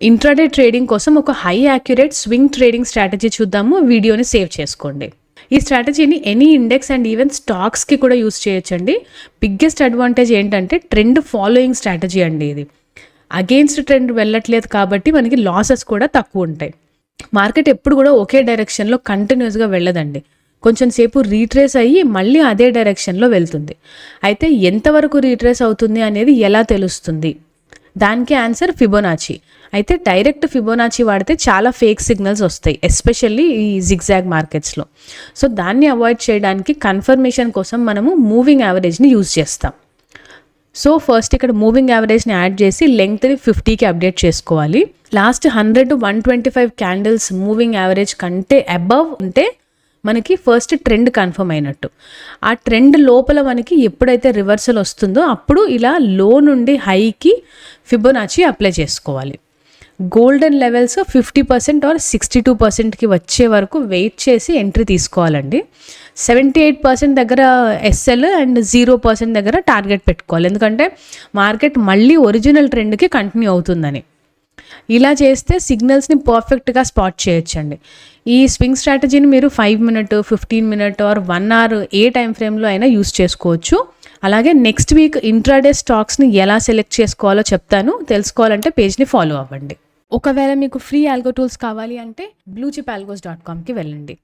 Intraday trading కోసం ఒక high accurate swing trading strategy చూద్దాము. వీడియోని సేవ్ చేసుకోండి. ఈ స్ట్రాటజీని ఎనీ ఇండెక్స్ అండ్ ఈవెన్ స్టాక్స్కి కూడా యూస్ చేయొచ్చండి. బిగ్గెస్ట్ అడ్వాంటేజ్ ఏంటంటే ట్రెండ్ ఫాలోయింగ్ స్ట్రాటజీ అండి ఇది. అగెయిన్స్ట్ ట్రెండ్ వెళ్ళట్లేదు కాబట్టి మనకి లాసెస్ కూడా తక్కువ ఉంటాయి. మార్కెట్ ఎప్పుడు కూడా ఒకే డైరెక్షన్లో కంటిన్యూస్గా వెళ్ళదండి. కొంచెం సేపు రీట్రేస్ అయ్యి మళ్ళీ అదే డైరెక్షన్లో వెళ్తుంది. అయితే ఎంతవరకు రీట్రేస్ అవుతుంది అనేది ఎలా తెలుస్తుంది? దానికి ఆన్సర్ ఫిబొనాచి. అయితే డైరెక్ట్ ఫిబొనాచి వాడితే చాలా ఫేక్ సిగ్నల్స్ వస్తాయి, ఎస్పెషల్లీ ఈ జిగ్జాగ్ మార్కెట్స్లో. సో దాన్ని అవాయిడ్ చేయడానికి కన్ఫర్మేషన్ కోసం మనము మూవింగ్ యావరేజ్ని యూజ్ చేస్తాం. సో ఫస్ట్ ఇక్కడ మూవింగ్ యావరేజ్ని యాడ్ చేసి లెంగ్త్ని 50కి అప్డేట్ చేసుకోవాలి. Last 100 to 125 candles moving average కంటే అబవ్ ఉంటే మనకి ఫస్ట్ ట్రెండ్ కన్ఫర్మ్ అయినట్టు. ఆ ట్రెండ్ లోపల మనకి ఎప్పుడైతే రివర్సల్ వస్తుందో అప్పుడు ఇలా లో నుండి హైకి ఫిబొనాచి అప్లై చేసుకోవాలి. గోల్డెన్ లెవెల్స్ 50% ఆర్ 62%కి వచ్చే వరకు వెయిట్ చేసి ఎంట్రీ తీసుకోవాలండి. 78% దగ్గర ఎస్ఎల్ అండ్ 0% దగ్గర టార్గెట్ పెట్టుకోవాలి, ఎందుకంటే మార్కెట్ మళ్ళీ ఒరిజినల్ ట్రెండ్కి కంటిన్యూ అవుతుందని. ఇలా చేస్తే సిగ్నల్స్ని పర్ఫెక్ట్గా స్పాట్ చేయొచ్చండి. ఈ స్వింగ్ స్ట్రాటజీని మీరు 5 minute, 15 minute ఆర్ 1 hour ఏ టైం ఫ్రేమ్లో అయినా యూస్ చేసుకోవచ్చు. అలాగే నెక్స్ట్ వీక్ ఇంట్రాడే స్టాక్స్ని ఎలా సెలెక్ట్ చేసుకోవాలో చెప్తాను. తెలుసుకోవాలంటే పేజ్ని ఫాలో అవ్వండి. ఒకవేళ మీకు ఫ్రీ ఆల్గో టూల్స్ కావాలి అంటే bluechipalgos.comకి వెళ్ళండి.